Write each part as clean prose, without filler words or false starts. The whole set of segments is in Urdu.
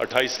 28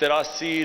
83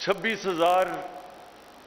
26,000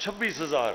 26,000।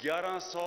1100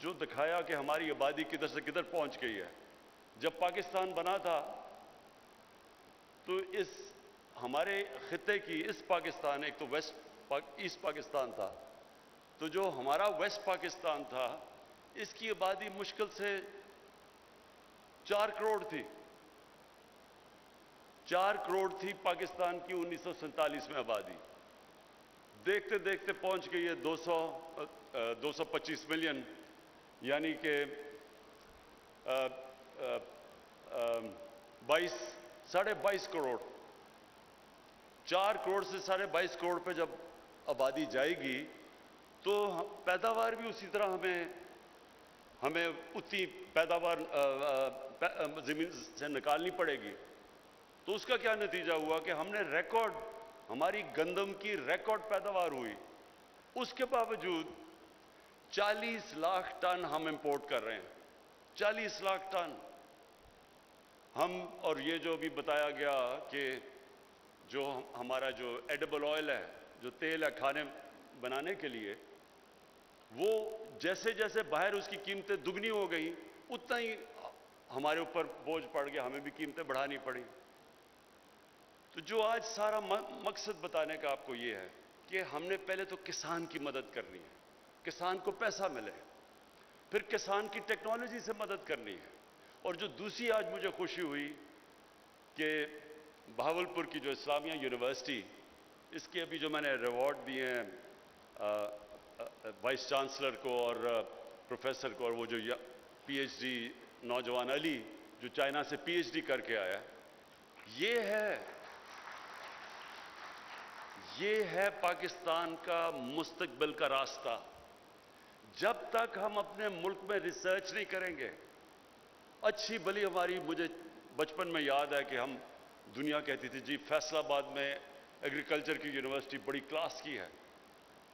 جو دکھایا کہ ہماری آبادی کدھر سے کدھر پہنچ گئی ہے. جب پاکستان بنا تھا تو اس ہمارے خطے کی اس پاکستان، ایک تو ایسٹ پاکستان تھا، تو جو ہمارا ویسٹ پاکستان تھا اس کی آبادی مشکل سے 4 کروڑ تھی. 4 کروڑ تھی پاکستان کی 1947 میں آبادی. دیکھتے دیکھتے پہنچ گئی ہے 225 ملین، یعنی کہ 22.5 کروڑ. 4 کروڑ سے 22.5 کروڑ پہ جب آبادی جائے گی تو پیداوار بھی اسی طرح ہمیں اتنی پیداوار زمین سے نکالنی پڑے گی. تو اس کا کیا نتیجہ ہوا کہ ہم نے ہماری گندم کی ریکارڈ پیداوار ہوئی. اس کے باوجود 40 لاکھ ٹن ہم امپورٹ کر رہے ہیں. 40 لاکھ ٹن ہم. اور یہ جو بھی بتایا گیا کہ جو ہمارا جو ایڈیبل آئل ہے، جو تیل ہے کھانے بنانے کے لیے، وہ جیسے جیسے باہر اس کی قیمتیں دگنی ہو گئی اتنا ہی ہمارے اوپر بوجھ پڑ گیا، ہمیں بھی قیمتیں بڑھانی پڑی. تو جو آج سارا مقصد بتانے کا آپ کو یہ ہے کہ ہم نے پہلے تو کسان کی مدد کرنی ہے، کسان کو پیسہ ملے، پھر کسان کی ٹیکنالوجی سے مدد کرنی ہے. اور جو دوسری آج مجھے خوشی ہوئی کہ بہاولپور کی جو اسلامیہ یونیورسٹی، اس کے ابھی جو میں نے ریوارڈ دیے ہیں وائس چانسلر کو اور پروفیسر کو، اور وہ جو پی ایچ ڈی نوجوان علی جو چائنا سے پی ایچ ڈی کر کے آیا، یہ ہے پاکستان کا مستقبل کا راستہ. جب تک ہم اپنے ملک میں ریسرچ نہیں کریں گے، اچھی بلی مجھے بچپن میں یاد ہے کہ ہم دنیا کہتی تھی جی فیصل آباد میں ایگریکلچر کی یونیورسٹی بڑی کلاس کی ہے،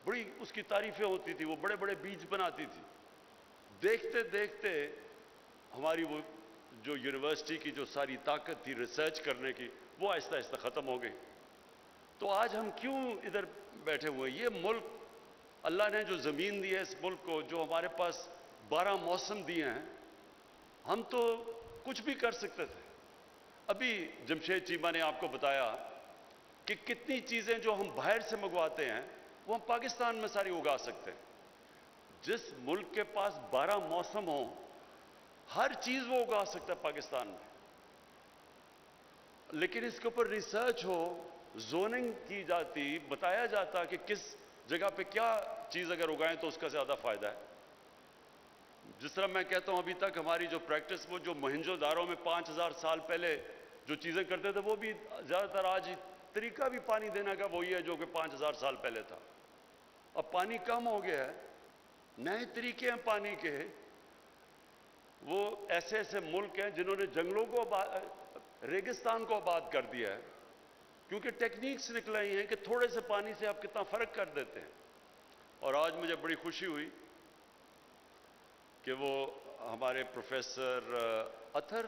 بڑی اس کی تعریفیں ہوتی تھی، وہ بڑے بڑے بیج بناتی تھی. دیکھتے دیکھتے ہماری وہ جو یونیورسٹی کی جو ساری طاقت تھی ریسرچ کرنے کی، وہ آہستہ آہستہ ختم ہو گئی. تو آج ہم کیوں ادھر بیٹھے ہوئے ہیں؟ یہ ملک اللہ نے جو زمین دی ہے اس ملک کو، جو ہمارے پاس 12 موسم دیے ہیں، ہم تو کچھ بھی کر سکتے تھے. ابھی جمشید چیمہ نے آپ کو بتایا کہ کتنی چیزیں جو ہم باہر سے منگواتے ہیں وہ ہم پاکستان میں ساری اگا سکتے ہیں. جس ملک کے پاس 12 موسم ہوں، ہر چیز وہ اگا سکتا ہے پاکستان میں. لیکن اس کے اوپر ریسرچ ہو، زوننگ کی جاتی، بتایا جاتا کہ کس جگہ پہ کیا چیز اگر اگائیں تو اس کا زیادہ فائدہ ہے. جس طرح میں کہتا ہوں ابھی تک ہماری جو پریکٹس، وہ جو موہنجو دارو میں 5000 سال پہلے جو چیزیں کرتے تھے، وہ بھی زیادہ تر آج طریقہ بھی پانی دینے کا وہی ہے جو کہ 5000 سال پہلے تھا. اب پانی کم ہو گیا ہے، نئے طریقے ہیں پانی کے. وہ ایسے ایسے ملک ہیں جنہوں نے جنگلوں کو ریگستان کو آباد کر دیا ہے، کیونکہ ٹیکنیکس نکل آئی ہیں کہ تھوڑے سے پانی سے آپ کتنا فرق کر دیتے ہیں. اور آج مجھے بڑی خوشی ہوئی کہ وہ ہمارے پروفیسر اطہر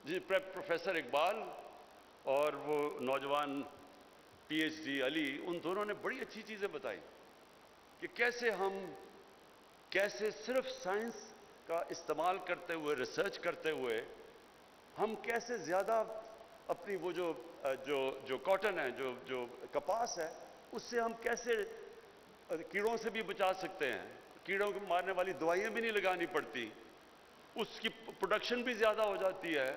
جی، پروفیسر اقبال اور وہ نوجوان پی ایچ ڈی علی، ان دونوں نے بڑی اچھی چیزیں بتائی کہ کیسے صرف سائنس کا استعمال کرتے ہوئے، ریسرچ کرتے ہوئے، ہم کیسے زیادہ اپنی وہ جو کاٹن ہے، جو کپاس ہے، اس سے ہم کیسے کیڑوں سے بھی بچا سکتے ہیں. کیڑوں کو مارنے والی دوائیاں بھی نہیں لگانی پڑتی، اس کی پروڈکشن بھی زیادہ ہو جاتی ہے،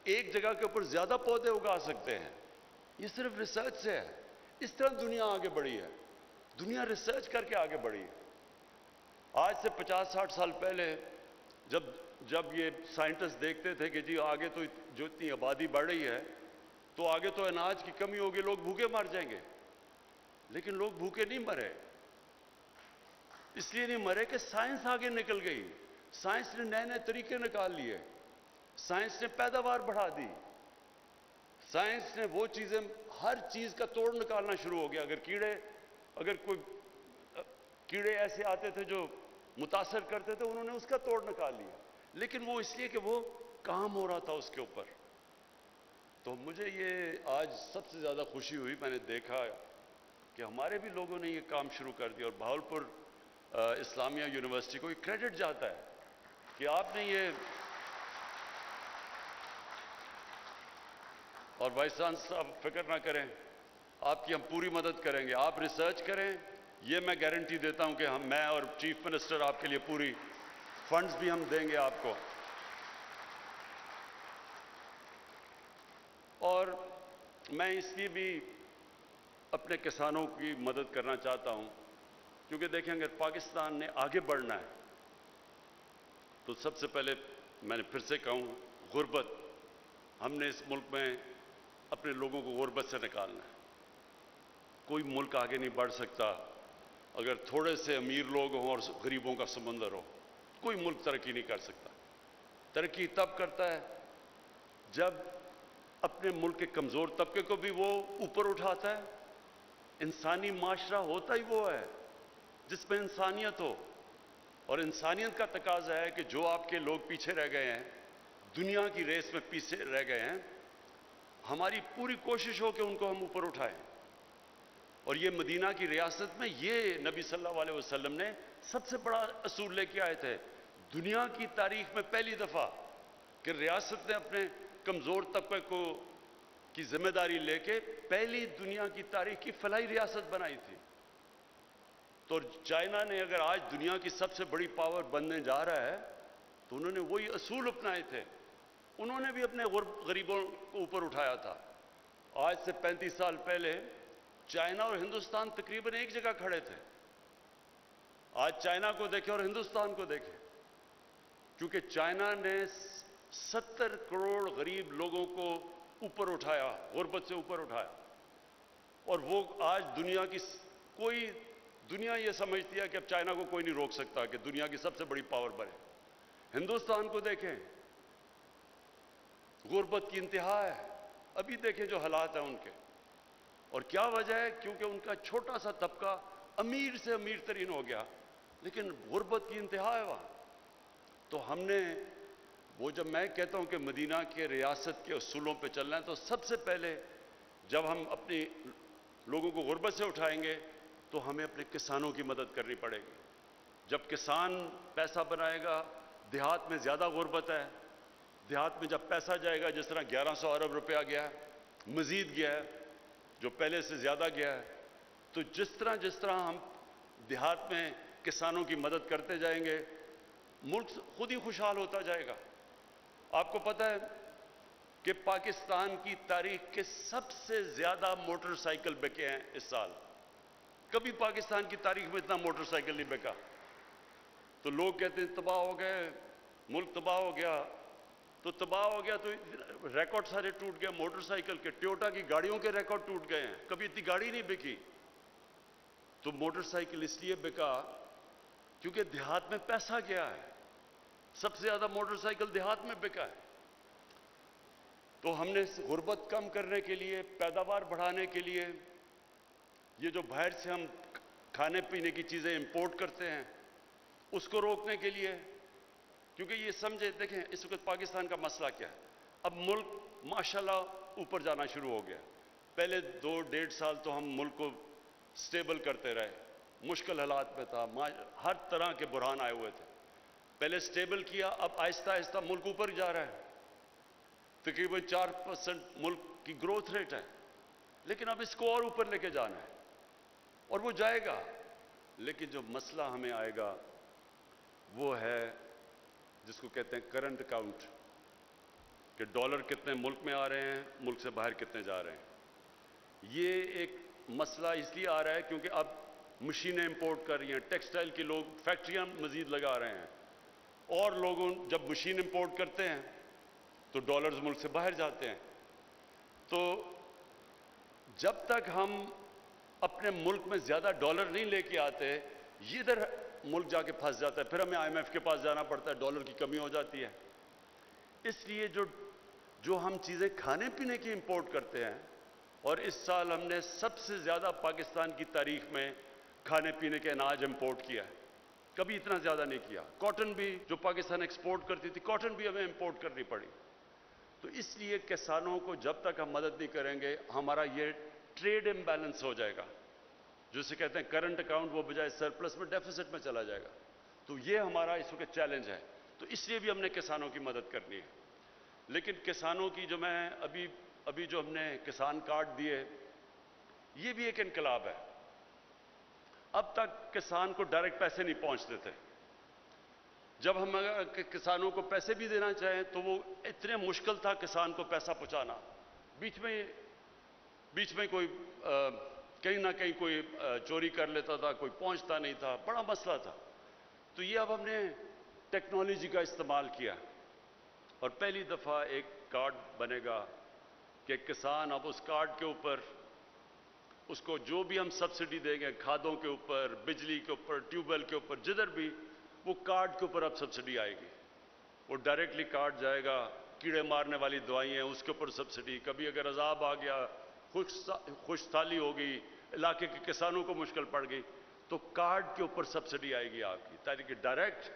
ایک جگہ کے اوپر زیادہ پودے اگا سکتے ہیں. یہ صرف ریسرچ سے ہے. اس طرح دنیا آگے بڑھی ہے، دنیا ریسرچ کر کے آگے بڑھی ہے. آج سے 50-60 سال پہلے جب یہ سائنٹسٹ دیکھتے تھے کہ جی آگے تو جو اتنی آبادی بڑھ رہی ہے تو آگے تو اناج کی کمی ہوگی، لوگ بھوکے مر جائیں گے. لیکن لوگ بھوکے نہیں مرے. اس لیے نہیں مرے کہ سائنس آگے نکل گئی، سائنس نے نئے نئے طریقے نکال لیے، سائنس نے پیداوار بڑھا دی، سائنس نے وہ چیزیں، ہر چیز کا توڑ نکالنا شروع ہو گیا. اگر کوئی کیڑے ایسے آتے تھے جو متاثر کرتے تھے، انہوں نے اس کا توڑ نکال لیا، لیکن وہ اس لیے کہ وہ کام ہو رہا تھا اس کے اوپر. تو مجھے یہ آج سب سے زیادہ خوشی ہوئی، میں نے دیکھا کہ ہمارے بھی لوگوں نے یہ کام شروع کر دیا. اور بہاولپور اسلامیہ یونیورسٹی کو یہ کریڈٹ جاتا ہے کہ آپ نے یہ، اور وائس چانسلر صاحب فکر نہ کریں، آپ کی ہم پوری مدد کریں گے، آپ ریسرچ کریں، یہ میں گارنٹی دیتا ہوں کہ میں اور چیف منسٹر آپ کے لیے پوری فنڈز بھی ہم دیں گے آپ کو۔ اور میں اس لیے بھی اپنے کسانوں کی مدد کرنا چاہتا ہوں کیونکہ دیکھیں اگر پاکستان نے آگے بڑھنا ہے تو سب سے پہلے میں نے پھر سے کہوں غربت، ہم نے اس ملک میں اپنے لوگوں کو غربت سے نکالنا ہے۔ کوئی ملک آگے نہیں بڑھ سکتا اگر تھوڑے سے امیر لوگ ہوں اور غریبوں کا سمندر ہو، کوئی ملک ترقی نہیں کر سکتا۔ ترقی تب کرتا ہے جب اپنے ملک کے کمزور طبقے کو بھی وہ اوپر اٹھاتا ہے۔ انسانی معاشرہ ہوتا ہی وہ ہے جس میں انسانیت ہو، اور انسانیت کا تقاضا ہے کہ جو آپ کے لوگ پیچھے رہ گئے ہیں، دنیا کی ریس میں پیچھے رہ گئے ہیں، ہماری پوری کوشش ہو کہ ان کو ہم اوپر اٹھائیں۔ اور یہ مدینہ کی ریاست میں یہ نبی صلی اللہ علیہ وسلم نے سب سے بڑا اصول لے کے آئے تھے، دنیا کی تاریخ میں پہلی دفعہ کہ ریاست نے اپنے کمزور طبقے کو کی ذمہ داری لے کے پہلی دنیا کی تاریخ کی فلاحی ریاست بنائی تھی۔ تو چائنا نے اگر آج دنیا کی سب سے بڑی پاور بننے جا رہا ہے تو انہوں نے وہی اصول اپنائے تھے، انہوں نے بھی اپنے غریبوں کو اوپر اٹھایا تھا۔ آج سے 35 سال پہلے چائنا اور ہندوستان تقریباً ایک جگہ کھڑے تھے۔ آج چائنا کو دیکھیں اور ہندوستان کو دیکھیں، کیونکہ چائنا نے 70 کروڑ غریب لوگوں کو اوپر اٹھایا، غربت سے اوپر اٹھایا، اور وہ آج دنیا کی کوئی دنیا یہ سمجھتی ہے کہ اب چائنا کو کوئی نہیں روک سکتا کہ دنیا کی سب سے بڑی پاور بنے۔ ہندوستان کو دیکھیں، غربت کی انتہا ہے، ابھی دیکھیں جو حالات ہیں ان کے، اور کیا وجہ ہے؟ کیونکہ ان کا چھوٹا سا طبقہ امیر سے امیر ترین ہو گیا، لیکن غربت کی انتہا ہے وہاں۔ تو ہم نے وہ، جب میں کہتا ہوں کہ مدینہ کے ریاست کے اصولوں پہ چلنا ہے، تو سب سے پہلے جب ہم اپنی لوگوں کو غربت سے اٹھائیں گے تو ہمیں اپنے کسانوں کی مدد کرنی پڑے گی۔ جب کسان پیسہ بنائے گا، دیہات میں زیادہ غربت ہے، دیہات میں جب پیسہ جائے گا، جس طرح 1100 ارب روپیہ گیا ہے، مزید گیا ہے، جو پہلے سے زیادہ گیا ہے، تو جس طرح ہم دیہات میں کسانوں کی مدد کرتے جائیں گے، ملک خود ہی خوشحال ہوتا جائے گا۔ آپ کو پتہ ہے کہ پاکستان کی تاریخ کے سب سے زیادہ موٹر سائیکل بکے ہیں اس سال، کبھی پاکستان کی تاریخ میں اتنا موٹر سائیکل نہیں بکا۔ تو لوگ کہتے ہیں تباہ ہو گئے، ملک تباہ ہو گیا، تو تباہ ہو گیا تو ریکارڈ سارے ٹوٹ گئے موٹر سائیکل کے، ٹویوٹا کی گاڑیوں کے ریکارڈ ٹوٹ گئے ہیں، کبھی اتنی گاڑی نہیں بکی۔ تو موٹر سائیکل اس لیے بکا کیونکہ دیہات میں پیسہ گیا ہے، سب سے زیادہ موٹر سائیکل دیہات میں بکا ہے۔ تو ہم نے غربت کم کرنے کے لیے، پیداوار بڑھانے کے لیے، یہ جو باہر سے ہم کھانے پینے کی چیزیں امپورٹ کرتے ہیں اس کو روکنے کے لیے، کیونکہ یہ سمجھے، دیکھیں اس وقت پاکستان کا مسئلہ کیا ہے، اب ملک ماشاءاللہ اوپر جانا شروع ہو گیا۔ پہلے 2-1.5 سال تو ہم ملک کو سٹیبل کرتے رہے، مشکل حالات میں تھا، ہر طرح کے بحران آئے ہوئے تھے، پہلے سٹیبل کیا، اب آہستہ آہستہ ملک اوپر جا رہا ہے، تقریباً 4% ملک کی گروتھ ریٹ ہے، لیکن اب اس کو اور اوپر لے کے جانا ہے، اور وہ جائے گا۔ لیکن جو مسئلہ ہمیں آئے گا وہ ہے جس کو کہتے ہیں کرنٹ اکاؤنٹ، کہ ڈالر کتنے ملک میں آ رہے ہیں، ملک سے باہر کتنے جا رہے ہیں۔ یہ ایک مسئلہ اس لیے آ رہا ہے کیونکہ اب مشینیں امپورٹ کر رہی ہیں، ٹیکسٹائل کے لوگ فیکٹریاں مزید لگا رہے ہیں، اور لوگوں جب مشین امپورٹ کرتے ہیں تو ڈالرز ملک سے باہر جاتے ہیں۔ تو جب تک ہم اپنے ملک میں زیادہ ڈالر نہیں لے کے آتے، یہ ادھر ملک جا کے پھنس جاتا ہے، پھر ہمیں IMF کے پاس جانا پڑتا ہے، ڈالر کی کمی ہو جاتی ہے۔ اس لیے جو ہم چیزیں کھانے پینے کی امپورٹ کرتے ہیں، اور اس سال ہم نے سب سے زیادہ پاکستان کی تاریخ میں کھانے پینے کے اناج امپورٹ کیا ہے، کبھی اتنا زیادہ نہیں کیا۔ کاٹن بھی جو پاکستان ایکسپورٹ کرتی تھی، کاٹن بھی ہمیں امپورٹ کرنی پڑی۔ تو اس لیے کسانوں کو جب تک ہم مدد نہیں کریں گے، ہمارا یہ ٹریڈ امبیلنس ہو جائے گا۔ جسے کہتے ہیں کرنٹ اکاؤنٹ، وہ بجائے سرپلس میں ڈیفیسٹ میں چلا جائے گا۔ تو یہ ہمارا اس وقت چیلنج ہے، تو اس لیے بھی ہم نے کسانوں کی مدد کرنی ہے۔ لیکن کسانوں کی جو میں ابھی جو ہم نے کسان کارڈ دیے، یہ بھی ایک انقلاب ہے۔ اب تک کسان کو ڈائریکٹ پیسے نہیں پہنچتے تھے۔ جب ہم کسانوں کو پیسے بھی دینا چاہیں تو وہ اتنے مشکل تھا کسان کو پیسہ پہنچانا، بیچ میں کوئی کہیں نہ کہیں کوئی چوری کر لیتا تھا، کوئی پہنچتا نہیں تھا، بڑا مسئلہ تھا۔ تو یہ اب ہم نے ٹیکنالوجی کا استعمال کیا، اور پہلی دفعہ ایک کارڈ بنے گا کہ کسان اب اس کارڈ کے اوپر اس کو جو بھی ہم سبسڈی دیں گے، کھادوں کے اوپر، بجلی کے اوپر، ٹیوب ویل کے اوپر، جدھر بھی، وہ کارڈ کے اوپر اب سبسڈی آئے گی۔ وہ ڈائریکٹلی کارڈ جائے گا، کیڑے مارنے والی دوائیں ہیں اس کے اوپر سبسڈی، کبھی اگر عذاب آ گیا، خشک سالی ہو گئی، علاقے کے کسانوں کو مشکل پڑ گئی، تو کارڈ کے اوپر سبسڈی آئے گی آپ کی، تاکہ ڈائریکٹ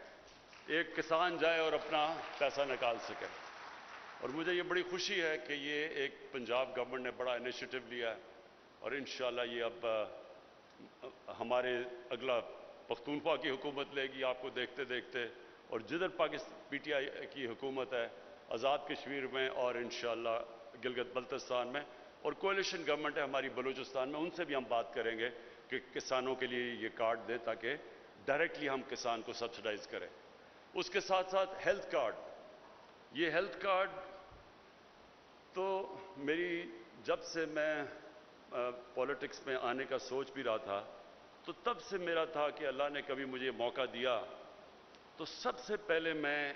ایک کسان جائے اور اپنا پیسہ نکال سکے۔ اور مجھے یہ بڑی خوشی ہے کہ یہ ایک پنجاب گورنمنٹ نے بڑا انیشیٹو لیا ہے، اور انشاءاللہ یہ اب ہمارے اگلا پختونخوا کی حکومت لے گی، آپ کو دیکھتے دیکھتے، اور جدھر پی ٹی آئی کی حکومت ہے آزاد کشمیر میں، اور انشاءاللہ گلگت بلتستان میں، اور کولیشن گورنمنٹ ہے ہماری بلوچستان میں، ان سے بھی ہم بات کریں گے کہ کسانوں کے لیے یہ کارڈ دیں تاکہ ڈائریکٹلی ہم کسان کو سبسڈائز کریں۔ اس کے ساتھ ساتھ ہیلتھ کارڈ، یہ ہیلتھ کارڈ تو میری جب سے میں پولیٹکس میں آنے کا سوچ بھی رہا تھا، تو تب سے میرا تھا کہ اللہ نے کبھی مجھے موقع دیا تو سب سے پہلے میں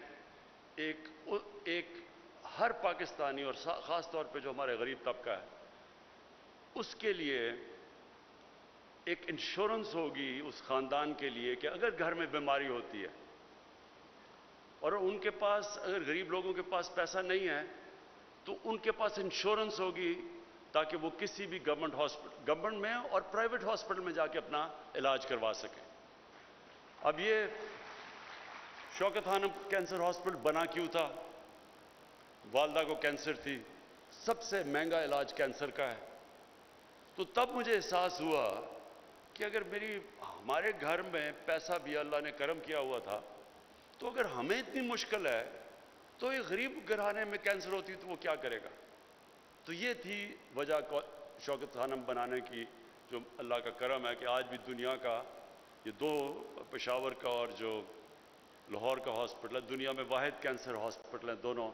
ایک ہر پاکستانی، اور خاص طور پہ جو ہمارے غریب طبقہ ہے، اس کے لیے ایک انشورنس ہوگی اس خاندان کے لیے کہ اگر گھر میں بیماری ہوتی ہے اور ان کے پاس، اگر غریب لوگوں کے پاس پیسہ نہیں ہے، تو ان کے پاس انشورنس ہوگی تاکہ وہ کسی بھی گورنمنٹ میں اور پرائیویٹ ہاسپٹل میں جا کے اپنا علاج کروا سکیں۔ اب یہ شوکت خانم کینسر ہاسپٹل بنا کیوں تھا؟ والدہ کو کینسر تھی، سب سے مہنگا علاج کینسر کا ہے۔ تو تب مجھے احساس ہوا کہ اگر ہمارے گھر میں پیسہ بھی اللہ نے کرم کیا ہوا تھا، تو اگر ہمیں اتنی مشکل ہے تو ایک غریب گھرانے میں کینسر ہوتی تو وہ کیا کرے گا؟ تو یہ تھی وجہ شوکت خانم بنانے کی، جو اللہ کا کرم ہے کہ آج بھی دنیا کا یہ دو، پشاور کا اور جو لاہور کا ہاسپٹل ہے، دنیا میں واحد کینسر ہاسپٹل ہیں دونوں،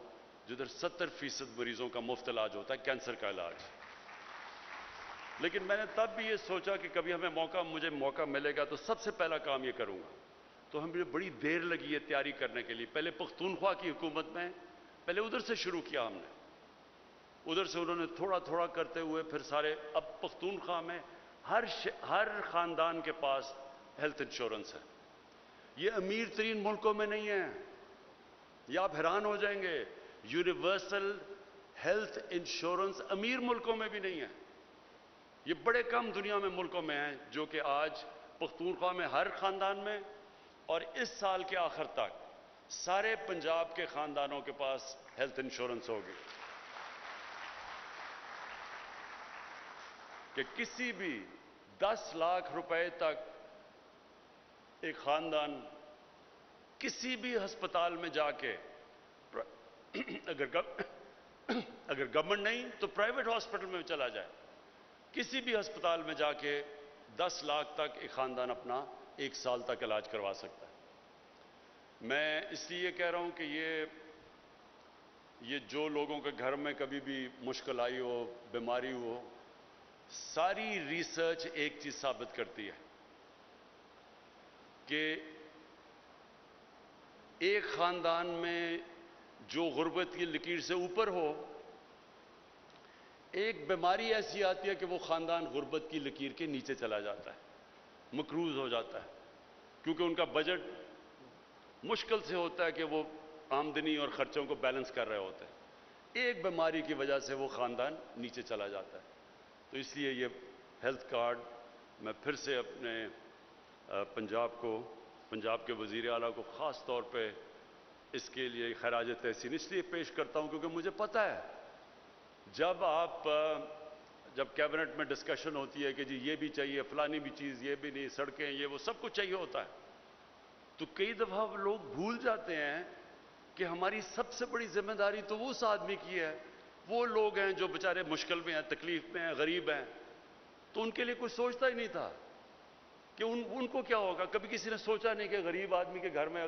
جدھر 70% مریضوں کا مفت علاج ہوتا ہے، کینسر کا علاج۔ لیکن میں نے تب بھی یہ سوچا کہ کبھی مجھے موقع ملے گا تو سب سے پہلا کام یہ کروں گا۔ تو ہمیں بڑی دیر لگی ہے تیاری کرنے کے لیے۔ پہلے پختونخوا کی حکومت میں پہلے ادھر سے شروع کیا ہم نے، ادھر سے انہوں نے تھوڑا تھوڑا کرتے ہوئے پھر سارے، اب پختونخوا میں ہر خاندان کے پاس ہیلتھ انشورنس ہے۔ یہ امیر ترین ملکوں میں نہیں ہے، یہ آپ حیران ہو جائیں گے، یونیورسل ہیلتھ انشورنس امیر ملکوں میں بھی نہیں ہے۔ یہ بڑے کم دنیا میں ملکوں میں ہیں جو کہ آج پختونخوا میں ہر خاندان میں، اور اس سال کے آخر تک سارے پنجاب کے خاندانوں کے پاس ہیلتھ انشورنس ہوگی، کہ کسی بھی 10 لاکھ روپے تک ایک خاندان کسی بھی ہسپتال میں جا کے، اگر گورنمنٹ نہیں تو پرائیویٹ ہاسپٹل میں چلا جائے، کسی بھی ہسپتال میں جا کے 10 لاکھ تک ایک خاندان اپنا 1 سال تک علاج کروا سکتا ہے۔ میں اس لیے کہہ رہا ہوں کہ یہ جو لوگوں کے گھر میں کبھی بھی مشکل آئی ہو، بیماری ہو، ساری ریسرچ ایک چیز ثابت کرتی ہے کہ ایک خاندان میں جو غربت کی لکیر سے اوپر ہو، ایک بیماری ایسی آتی ہے کہ وہ خاندان غربت کی لکیر کے نیچے چلا جاتا ہے، مقروض ہو جاتا ہے، کیونکہ ان کا بجٹ مشکل سے ہوتا ہے کہ وہ آمدنی اور خرچوں کو بیلنس کر رہے ہوتے ہیں۔ ایک بیماری کی وجہ سے وہ خاندان نیچے چلا جاتا ہے۔ تو اس لیے یہ ہیلتھ کارڈ میں پھر سے اپنے پنجاب کے وزیر اعلیٰ کو خاص طور پہ اس کے لیے خراج تحسین اس لیے پیش کرتا ہوں کیونکہ مجھے پتہ ہے جب آپ جب کیبنٹ میں ڈسکشن ہوتی ہے کہ جی یہ بھی چاہیے، فلانی بھی چیز، یہ بھی نہیں، سڑکیں، یہ وہ سب کچھ چاہیے ہوتا ہے، تو کئی دفعہ لوگ بھول جاتے ہیں کہ ہماری سب سے بڑی ذمہ داری تو اس آدمی کی ہے، وہ لوگ ہیں جو بیچارے مشکل میں ہیں، تکلیف میں ہیں، غریب ہیں، تو ان کے لیے کوئی سوچتا ہی نہیں تھا کہ ان کو کیا ہوگا. کبھی کسی نے سوچا نہیں کہ غریب آدمی کے گھر میں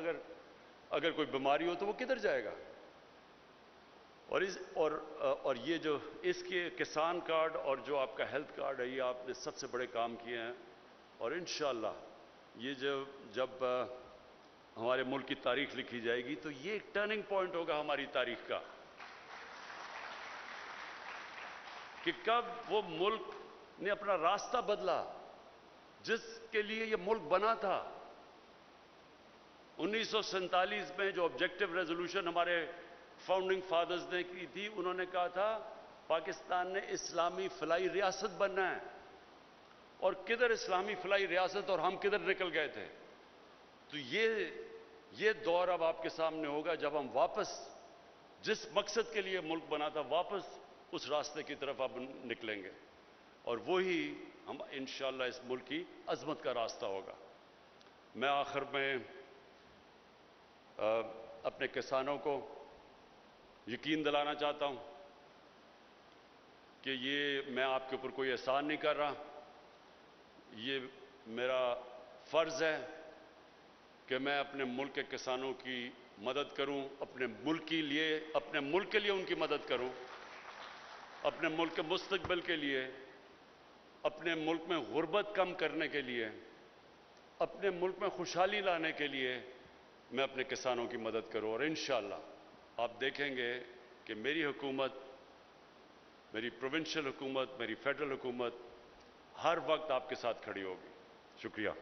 اگر کوئی بیماری ہو تو وہ کدھر جائے گا. اور یہ جو اس کے کسان کارڈ اور جو آپ کا ہیلتھ کارڈ ہے، یہ آپ نے سب سے بڑے کام کیے ہیں، اور انشاءاللہ یہ جب ہمارے ملک کی تاریخ لکھی جائے گی تو یہ ایک ٹرننگ پوائنٹ ہوگا ہماری تاریخ کا، کہ کب وہ ملک نے اپنا راستہ بدلا جس کے لیے یہ ملک بنا تھا. 1947 میں جو آبجیکٹو ریزولوشن ہمارے فاؤنڈنگ فادرز نے کی تھی، انہوں نے کہا تھا پاکستان نے اسلامی فلاحی ریاست بننا ہے، اور کدھر اسلامی فلاحی ریاست اور ہم کدھر نکل گئے تھے. تو یہ دور اب آپ کے سامنے ہوگا جب ہم واپس جس مقصد کے لیے ملک بنا تھا واپس اس راستے کی طرف اب نکلیں گے، اور وہی ہم انشاءاللہ اس ملک کی عظمت کا راستہ ہوگا. میں آخر میں اپنے کسانوں کو یقین دلانا چاہتا ہوں کہ یہ میں آپ کے اوپر کوئی احسان نہیں کر رہا، یہ میرا فرض ہے کہ میں اپنے ملک کے کسانوں کی مدد کروں، اپنے ملک کے لیے ان کی مدد کروں، اپنے ملک کے مستقبل کے لیے، اپنے ملک میں غربت کم کرنے کے لیے، اپنے ملک میں خوشحالی لانے کے لیے میں اپنے کسانوں کی مدد کروں. اور انشاءاللہ آپ دیکھیں گے کہ میری حکومت، میری پروونشل حکومت، میری فیڈرل حکومت ہر وقت آپ کے ساتھ کھڑی ہوگی. شکریہ.